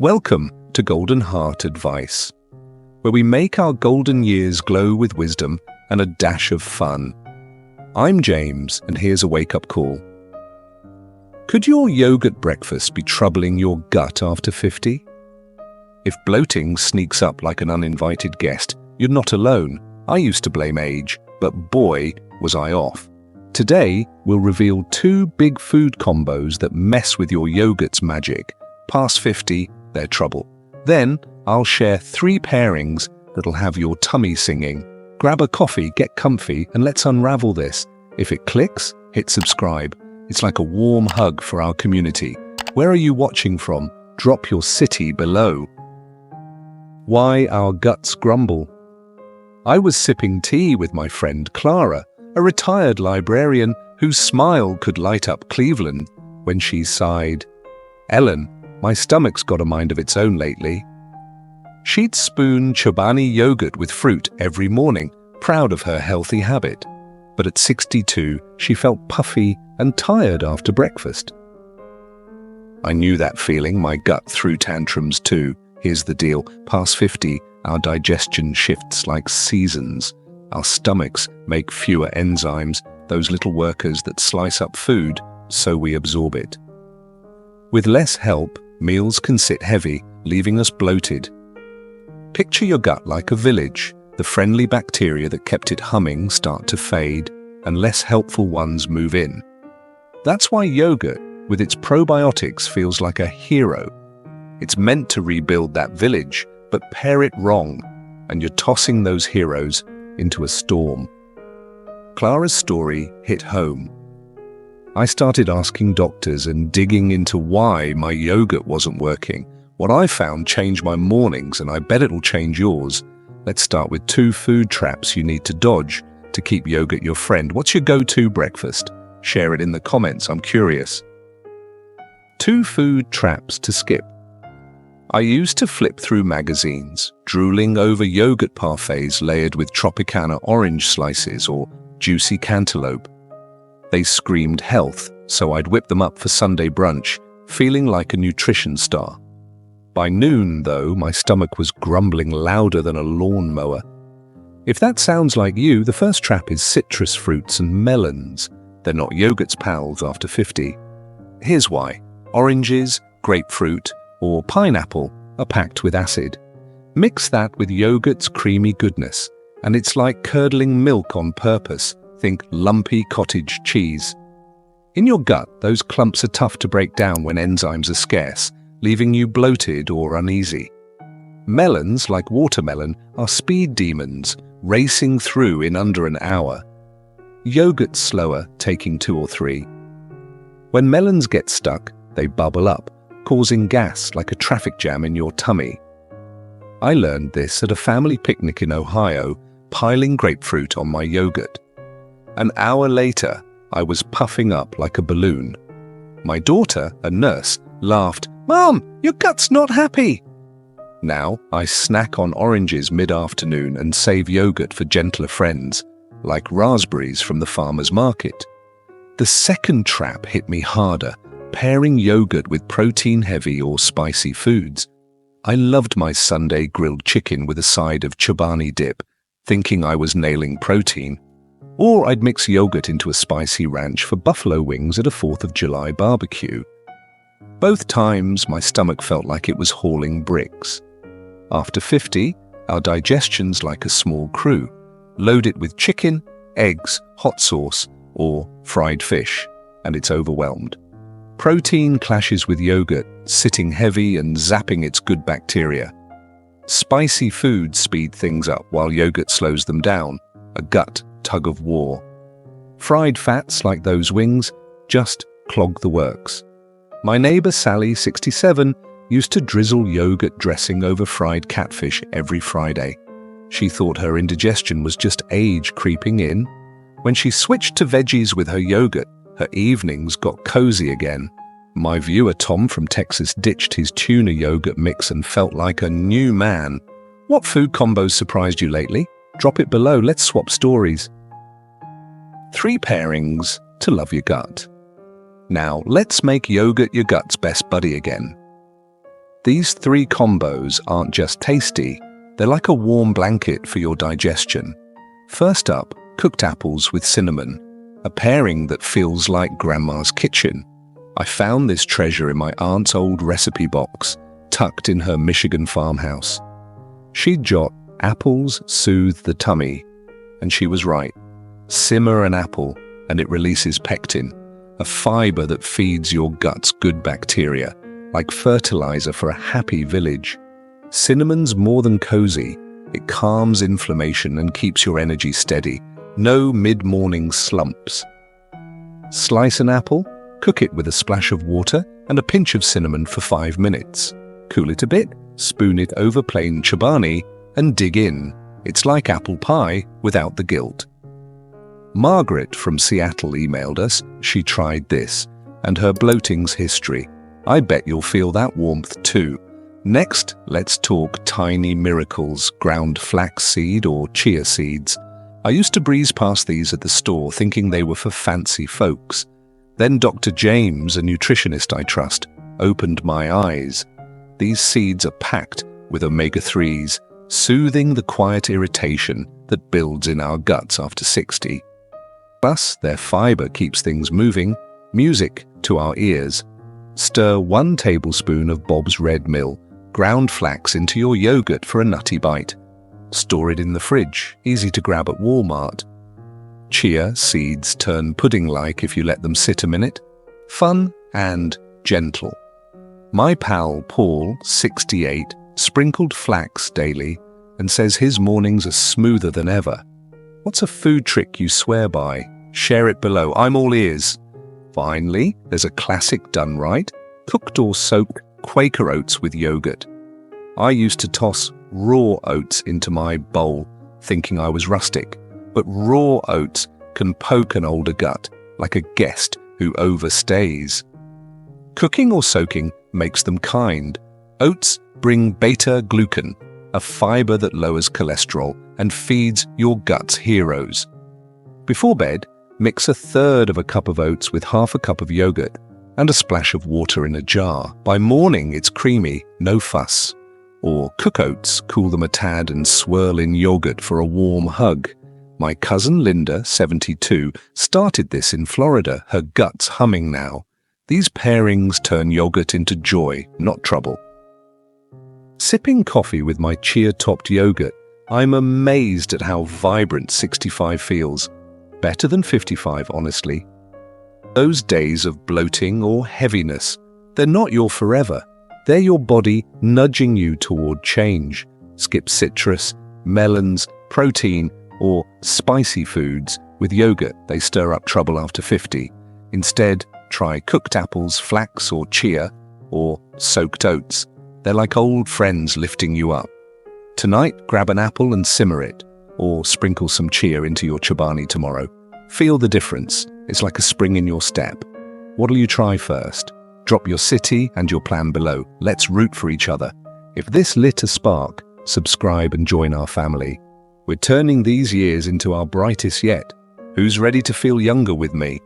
Welcome to Golden Heart Advice, where we make our golden years glow with wisdom and a dash of fun. I'm James, and here's a wake-up call. Could your yogurt breakfast be troubling your gut after 50? If bloating sneaks up like an uninvited guest, you're not alone. I used to blame age, but boy, was I off. Today, we'll reveal 2 big food combos that mess with your yogurt's magic. Past 50, they're trouble. Then, I'll share 3 pairings that'll have your tummy singing. Grab a coffee, get comfy, and let's unravel this. If it clicks, hit subscribe. It's like a warm hug for our community. Where are you watching from? Drop your city below. Why our guts grumble? I was sipping tea with my friend Clara, a retired librarian whose smile could light up Cleveland, when she sighed, "Ellen, my stomach's got a mind of its own lately." She'd spoon Chobani yogurt with fruit every morning, proud of her healthy habit. But at 62, she felt puffy and tired after breakfast. I knew that feeling. My gut threw tantrums too. Here's the deal. Past 50, our digestion shifts like seasons. Our stomachs make fewer enzymes, those little workers that slice up food, so we absorb it. With less help, meals can sit heavy, leaving us bloated. Picture your gut like a village. The friendly bacteria that kept it humming start to fade, and less helpful ones move in. That's why yogurt, with its probiotics, feels like a hero. It's meant to rebuild that village, but pair it wrong, and you're tossing those heroes into a storm. Clara's story hit home. I started asking doctors and digging into why my yogurt wasn't working. What I found changed my mornings, and I bet it'll change yours. Let's start with 2 food traps you need to dodge to keep yogurt your friend. What's your go-to breakfast? Share it in the comments, I'm curious. 2 food traps to skip. I used to flip through magazines, drooling over yogurt parfaits layered with Tropicana orange slices or juicy cantaloupe. They screamed health, so I'd whip them up for Sunday brunch, feeling like a nutrition star. By noon, though, my stomach was grumbling louder than a lawnmower. If that sounds like you, the first trap is citrus fruits and melons. They're not yogurt's pals after 50. Here's why. Oranges, grapefruit, or pineapple are packed with acid. Mix that with yogurt's creamy goodness, and it's like curdling milk on purpose. Think lumpy cottage cheese. In your gut, those clumps are tough to break down when enzymes are scarce, leaving you bloated or uneasy. Melons, like watermelon, are speed demons, racing through in under an hour. Yogurt's slower, taking 2 or 3. When melons get stuck, they bubble up, causing gas like a traffic jam in your tummy. I learned this at a family picnic in Ohio, piling grapefruit on my yogurt. An hour later, I was puffing up like a balloon. My daughter, a nurse, laughed, "Mom, your gut's not happy." Now, I snack on oranges mid-afternoon and save yogurt for gentler friends, like raspberries from the farmer's market. The second trap hit me harder, pairing yogurt with protein-heavy or spicy foods. I loved my Sunday grilled chicken with a side of Chobani dip, thinking I was nailing protein. Or I'd mix yogurt into a spicy ranch for buffalo wings at a 4th of July barbecue. Both times, my stomach felt like it was hauling bricks. After 50, our digestion's like a small crew. Load it with chicken, eggs, hot sauce, or fried fish, and it's overwhelmed. Protein clashes with yogurt, sitting heavy and zapping its good bacteria. Spicy foods speed things up while yogurt slows them down, a gut tug of war. Fried fats like those wings just clog the works. My neighbor Sally, 67, used to drizzle yogurt dressing over fried catfish every Friday. She thought her indigestion was just age creeping in. When she switched to veggies with her yogurt, her evenings got cozy again. My viewer Tom from Texas ditched his tuna yogurt mix and felt like a new man. What food combos surprised you lately? Drop it below, let's swap stories. 3 pairings to love your gut. Now, let's make yogurt your gut's best buddy again. These three combos aren't just tasty, they're like a warm blanket for your digestion. First up, cooked apples with cinnamon, a pairing that feels like Grandma's kitchen. I found this treasure in my aunt's old recipe box, tucked in her Michigan farmhouse. She'd jot, "Apples soothe the tummy," and she was right. Simmer an apple, and it releases pectin, a fiber that feeds your gut's good bacteria, like fertilizer for a happy village. Cinnamon's more than cozy. It calms inflammation and keeps your energy steady. No mid-morning slumps. Slice an apple, cook it with a splash of water and a pinch of cinnamon for 5 minutes. Cool it a bit, spoon it over plain chobani, and dig in. It's like apple pie without the guilt. Margaret from Seattle emailed us. She tried this, and her bloating's history. I bet you'll feel that warmth too. Next, let's talk tiny miracles, ground flaxseed or chia seeds. I used to breeze past these at the store thinking they were for fancy folks. Then Dr. James, a nutritionist I trust, opened my eyes. These seeds are packed with omega-3s, soothing the quiet irritation that builds in our guts after 60. Plus, their fiber keeps things moving, music to our ears. Stir 1 tablespoon of Bob's Red Mill, ground flax into your yogurt for a nutty bite. Store it in the fridge, easy to grab at Walmart. Chia seeds turn pudding-like if you let them sit a minute. Fun and gentle. My pal Paul, 68, sprinkled flax daily and says his mornings are smoother than ever. What's a food trick you swear by? Share it below. I'm all ears. Finally, there's a classic done right, cooked or soaked Quaker oats with yogurt. I used to toss raw oats into my bowl, thinking I was rustic, but raw oats can poke an older gut, like a guest who overstays. Cooking or soaking makes them kind. Oats bring beta-glucan, a fiber that lowers cholesterol and feeds your gut's heroes. Before bed, mix 1/3 of a cup of oats with 1/2 cup of yogurt and a splash of water in a jar. By morning, it's creamy, no fuss. Or cook oats, cool them a tad and swirl in yogurt for a warm hug. My cousin Linda, 72, started this in Florida, her gut's humming now. These pairings turn yogurt into joy, not trouble. Sipping coffee with my chia-topped yogurt, I'm amazed at how vibrant 65 feels. Better than 55, honestly. Those days of bloating or heaviness, they're not your forever. They're your body nudging you toward change. Skip citrus, melons, protein, or spicy foods. With yogurt, they stir up trouble after 50. Instead, try cooked apples, flax or chia, or soaked oats. They're like old friends lifting you up. Tonight, grab an apple and simmer it, or sprinkle some chia into your chobani tomorrow. Feel the difference. It's like a spring in your step. What'll you try first? Drop your city and your plan below. Let's root for each other. If this lit a spark, subscribe and join our family. We're turning these years into our brightest yet. Who's ready to feel younger with me?